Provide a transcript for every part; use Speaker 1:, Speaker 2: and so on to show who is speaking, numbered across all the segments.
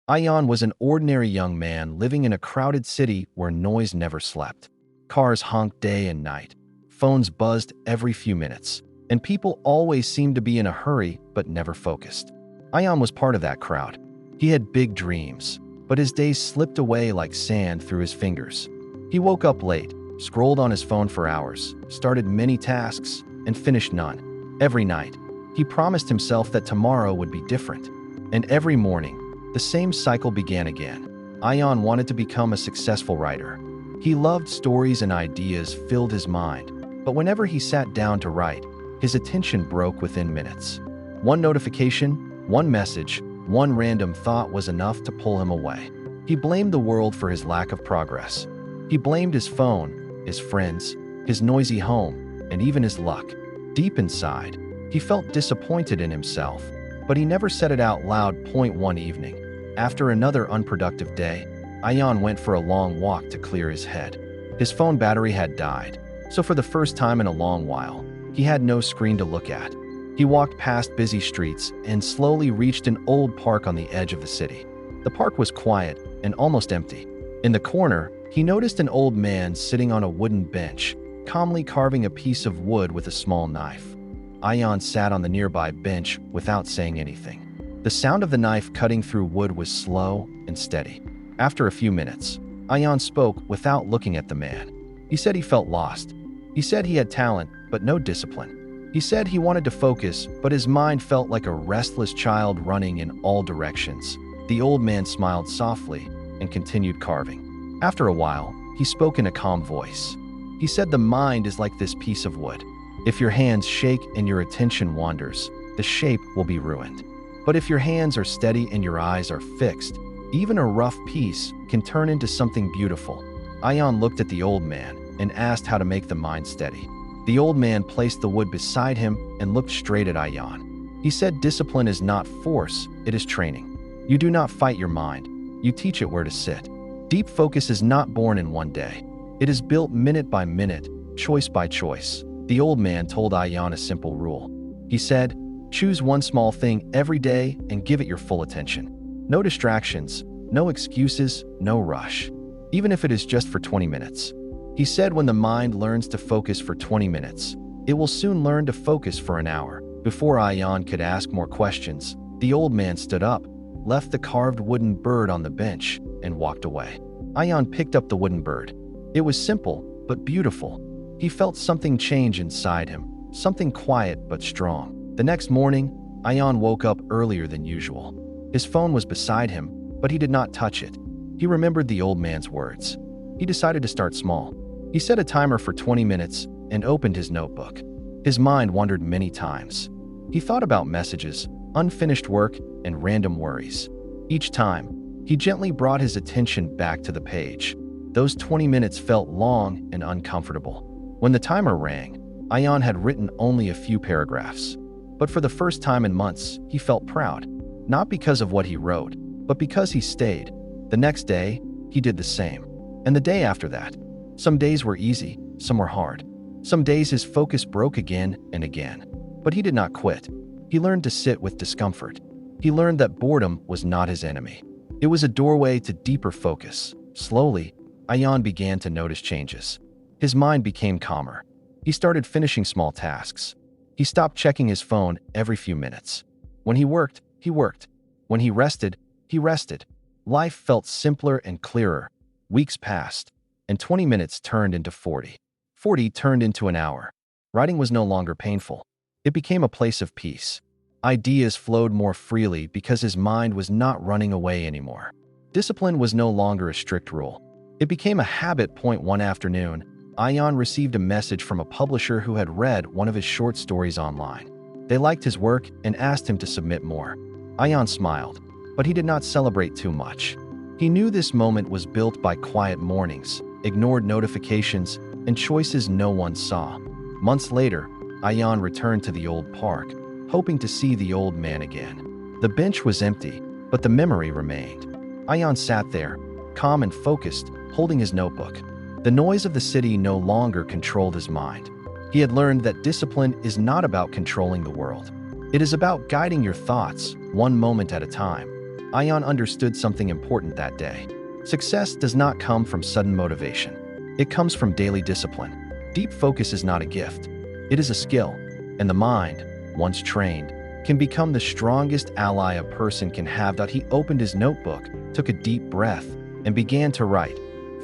Speaker 1: Ayaan was an ordinary young man living in a crowded city where noise never slept. Cars honked day and night. Phones buzzed every few minutes. And people always seemed to be in a hurry but never focused. Ayaan was part of that crowd. He had big dreams, but his days slipped away like sand through his fingers. He woke up late, scrolled on his phone for hours, started many tasks, and finished none. Every night, he promised himself that tomorrow would be different. And every morning, the same cycle began again. Ayaan wanted to become a successful writer. He loved stories and ideas filled his mind, but whenever he sat down to write, his attention broke within minutes. One notification, one message, one random thought was enough to pull him away. He blamed the world for his lack of progress. He blamed his phone, his friends, his noisy home, and even his luck. Deep inside, he felt disappointed in himself, but he never said it out loud. One evening, after another unproductive day, Ayaan went for a long walk to clear his head. His phone battery had died, so for the first time in a long while, he had no screen to look at. He walked past busy streets and slowly reached an old park on the edge of the city. The park was quiet and almost empty. In the corner, he noticed an old man sitting on a wooden bench, calmly carving a piece of wood with a small knife. Ayaan sat on the nearby bench without saying anything. The sound of the knife cutting through wood was slow and steady. After a few minutes, Ayaan spoke without looking at the man. He said he felt lost. He said he had talent, but no discipline. He said he wanted to focus, but his mind felt like a restless child running in all directions. The old man smiled softly and continued carving. After a while, he spoke in a calm voice. He said the mind is like this piece of wood. If your hands shake and your attention wanders, the shape will be ruined. But if your hands are steady and your eyes are fixed, even a rough piece can turn into something beautiful. Ayaan looked at the old man and asked how to make the mind steady. The old man placed the wood beside him and looked straight at Ayaan. He said discipline is not force, it is training. You do not fight your mind, you teach it where to sit. Deep focus is not born in one day. It is built minute by minute, choice by choice. The old man told Ayaan a simple rule. He said, choose one small thing every day and give it your full attention. No distractions, no excuses, no rush. Even if it is just for 20 minutes. He said when the mind learns to focus for 20 minutes, it will soon learn to focus for an hour. Before Ayaan could ask more questions, the old man stood up, left the carved wooden bird on the bench, and walked away. Ayaan picked up the wooden bird. It was simple, but beautiful. He felt something change inside him, something quiet but strong. The next morning, Ayaan woke up earlier than usual. His phone was beside him, but he did not touch it. He remembered the old man's words. He decided to start small. He set a timer for 20 minutes and opened his notebook. His mind wandered many times. He thought about messages, unfinished work, and random worries. Each time, he gently brought his attention back to the page. Those 20 minutes felt long and uncomfortable. When the timer rang, Ayaan had written only a few paragraphs. But for the first time in months, he felt proud. Not because of what he wrote, but because he stayed. The next day, he did the same. And the day after that. Some days were easy, some were hard. Some days his focus broke again and again. But he did not quit. He learned to sit with discomfort. He learned that boredom was not his enemy. It was a doorway to deeper focus. Slowly, Ayaan began to notice changes. His mind became calmer. He started finishing small tasks. He stopped checking his phone every few minutes. When he worked, he worked. When he rested, he rested. Life felt simpler and clearer. Weeks passed, and 20 minutes turned into 40. 40 turned into an hour. Writing was no longer painful. It became a place of peace. Ideas flowed more freely because his mind was not running away anymore. Discipline was no longer a strict rule. It became a habit. One afternoon, Ayaan received a message from a publisher who had read one of his short stories online. They liked his work and asked him to submit more. Ayaan smiled, but he did not celebrate too much. He knew this moment was built by quiet mornings, ignored notifications, and choices no one saw. Months later, Ayaan returned to the old park, hoping to see the old man again. The bench was empty, but the memory remained. Ayaan sat there, calm and focused, holding his notebook. The noise of the city no longer controlled his mind. He had learned that discipline is not about controlling the world. It is about guiding your thoughts, one moment at a time. Ayaan understood something important that day. Success does not come from sudden motivation. It comes from daily discipline. Deep focus is not a gift. It is a skill, and the mind, once trained, can become the strongest ally a person can have. He opened his notebook, took a deep breath, and began to write,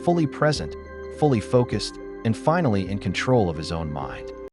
Speaker 1: fully present, fully focused, and finally in control of his own mind.